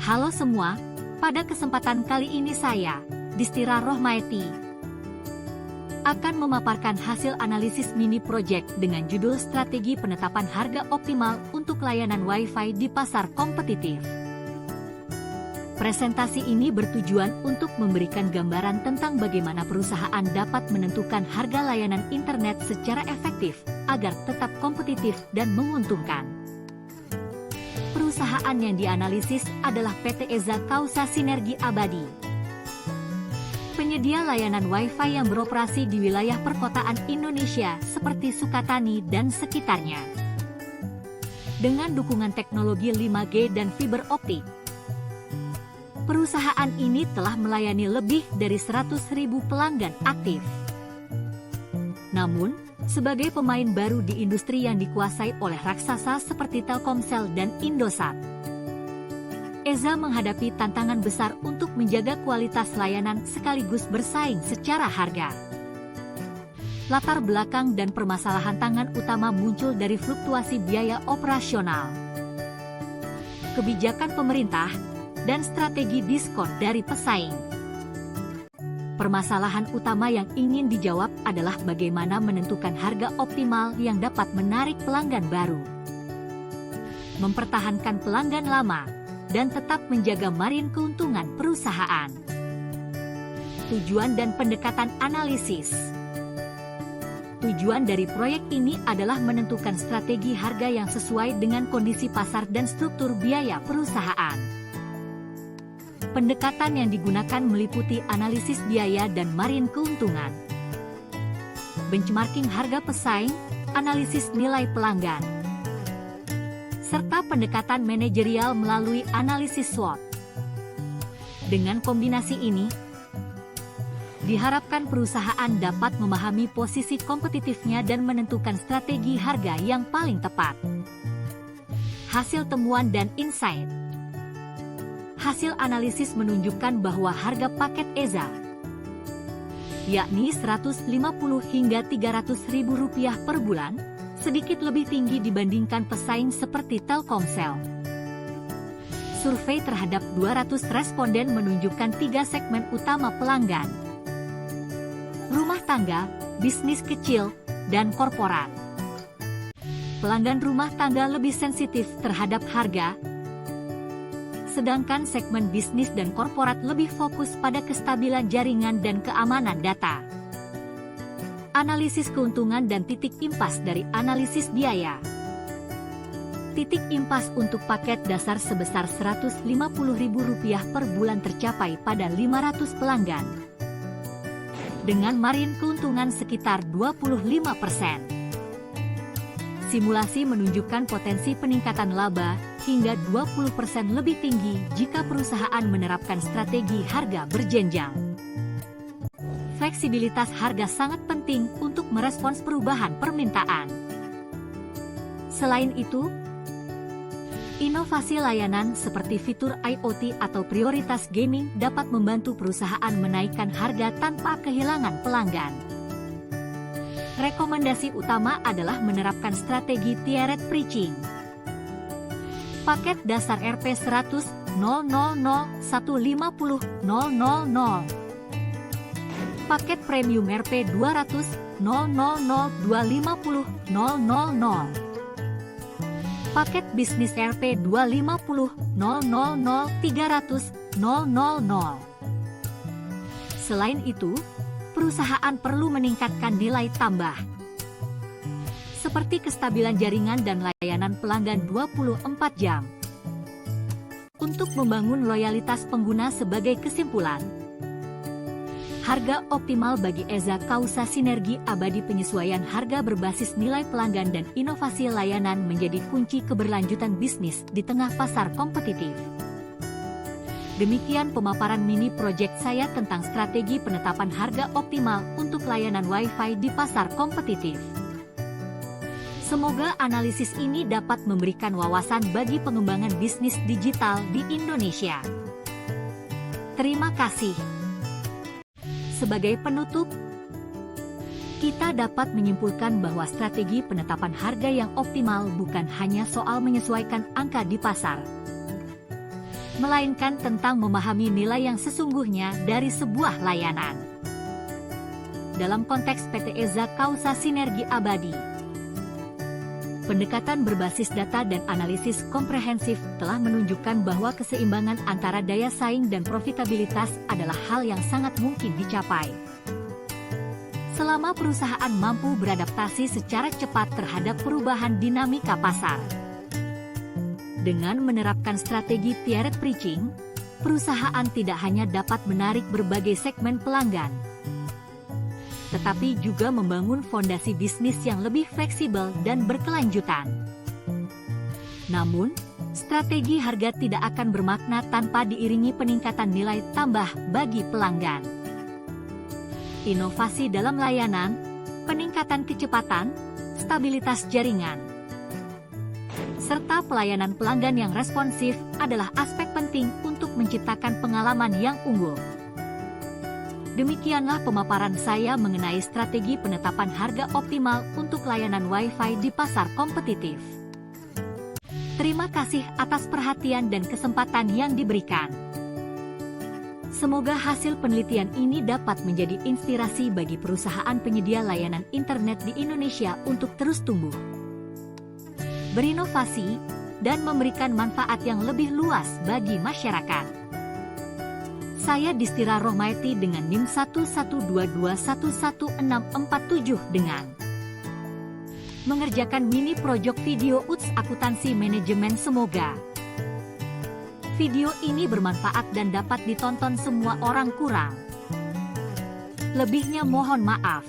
Halo semua, pada kesempatan kali ini saya, Distira Rohmaeti, akan memaparkan hasil analisis mini project dengan judul Strategi Penetapan Harga Optimal untuk Layanan Wi-Fi di Pasar Kompetitif. Presentasi ini bertujuan untuk memberikan gambaran tentang bagaimana perusahaan dapat menentukan harga layanan internet secara efektif agar tetap kompetitif dan menguntungkan. Perusahaan yang dianalisis adalah PT Eza Kausa Sinergi Abadi, penyedia layanan Wi-Fi yang beroperasi di wilayah perkotaan Indonesia seperti Sukatani dan sekitarnya. Dengan dukungan teknologi 5G dan fiber optik, perusahaan ini telah melayani lebih dari 100.000 pelanggan aktif. Namun, sebagai pemain baru di industri yang dikuasai oleh raksasa seperti Telkomsel dan Indosat, Eza menghadapi tantangan besar untuk menjaga kualitas layanan sekaligus bersaing secara harga. Latar belakang dan permasalahan tangan utama muncul dari fluktuasi biaya operasional, kebijakan pemerintah, dan strategi diskon dari pesaing. Permasalahan utama yang ingin dijawab adalah bagaimana menentukan harga optimal yang dapat menarik pelanggan baru, mempertahankan pelanggan lama, dan tetap menjaga margin keuntungan perusahaan. Tujuan dan pendekatan analisis. Tujuan dari proyek ini adalah menentukan strategi harga yang sesuai dengan kondisi pasar dan struktur biaya perusahaan. Pendekatan yang digunakan meliputi analisis biaya dan margin keuntungan, benchmarking harga pesaing, analisis nilai pelanggan, serta pendekatan manajerial melalui analisis SWOT. Dengan kombinasi ini, diharapkan perusahaan dapat memahami posisi kompetitifnya dan menentukan strategi harga yang paling tepat. Hasil temuan dan insight. Hasil analisis menunjukkan bahwa harga paket Eza, yakni Rp150 hingga Rp300.000 per bulan, sedikit lebih tinggi dibandingkan pesaing seperti Telkomsel. Survei terhadap 200 responden menunjukkan 3 segmen utama pelanggan: rumah tangga, bisnis kecil, dan korporat. Pelanggan rumah tangga lebih sensitif terhadap harga, sedangkan segmen bisnis dan korporat lebih fokus pada kestabilan jaringan dan keamanan data. Analisis keuntungan dan titik impas dari analisis biaya. Titik impas untuk paket dasar sebesar Rp150.000 per bulan tercapai pada 500 pelanggan, dengan margin keuntungan sekitar 25%. Simulasi menunjukkan potensi peningkatan laba hingga 20% lebih tinggi jika perusahaan menerapkan strategi harga berjenjang. Fleksibilitas harga sangat penting untuk merespons perubahan permintaan. Selain itu, inovasi layanan seperti fitur IoT atau prioritas gaming dapat membantu perusahaan menaikkan harga tanpa kehilangan pelanggan. Rekomendasi utama adalah menerapkan strategi tiered pricing. Paket dasar Rp 100.000 150.000. Paket premium Rp 200.000 250.000. Paket bisnis Rp 250.000 300.000. Selain itu, perusahaan perlu meningkatkan nilai tambah, seperti kestabilan jaringan dan layanan pelanggan 24 jam. Untuk membangun loyalitas pengguna sebagai kesimpulan, harga optimal bagi Eza Kausa Sinergi Abadi. Penyesuaian harga berbasis nilai pelanggan dan inovasi layanan menjadi kunci keberlanjutan bisnis di tengah pasar kompetitif. Demikian pemaparan mini project saya tentang strategi penetapan harga optimal untuk layanan Wi-Fi di pasar kompetitif. Semoga analisis ini dapat memberikan wawasan bagi pengembangan bisnis digital di Indonesia. Terima kasih. Sebagai penutup, kita dapat menyimpulkan bahwa strategi penetapan harga yang optimal bukan hanya soal menyesuaikan angka di pasar, melainkan tentang memahami nilai yang sesungguhnya dari sebuah layanan. Dalam konteks PT Eza Kausa Sinergi Abadi, pendekatan berbasis data dan analisis komprehensif telah menunjukkan bahwa keseimbangan antara daya saing dan profitabilitas adalah hal yang sangat mungkin dicapai selama perusahaan mampu beradaptasi secara cepat terhadap perubahan dinamika pasar. Dengan menerapkan strategi tiered pricing, perusahaan tidak hanya dapat menarik berbagai segmen pelanggan, tetapi juga membangun fondasi bisnis yang lebih fleksibel dan berkelanjutan. Namun, strategi harga tidak akan bermakna tanpa diiringi peningkatan nilai tambah bagi pelanggan. Inovasi dalam layanan, peningkatan kecepatan, stabilitas jaringan, serta pelayanan pelanggan yang responsif adalah aspek penting untuk menciptakan pengalaman yang unggul. Demikianlah pemaparan saya mengenai strategi penetapan harga optimal untuk layanan Wi-Fi di pasar kompetitif. Terima kasih atas perhatian dan kesempatan yang diberikan. Semoga hasil penelitian ini dapat menjadi inspirasi bagi perusahaan penyedia layanan internet di Indonesia untuk terus tumbuh, berinovasi, dan memberikan manfaat yang lebih luas bagi masyarakat. Saya Distira Rohmaeti dengan NIM 112211647 dengan mengerjakan mini project video UTS Akuntansi Manajemen. Semoga video ini bermanfaat dan dapat ditonton semua orang. Kurang lebihnya mohon maaf.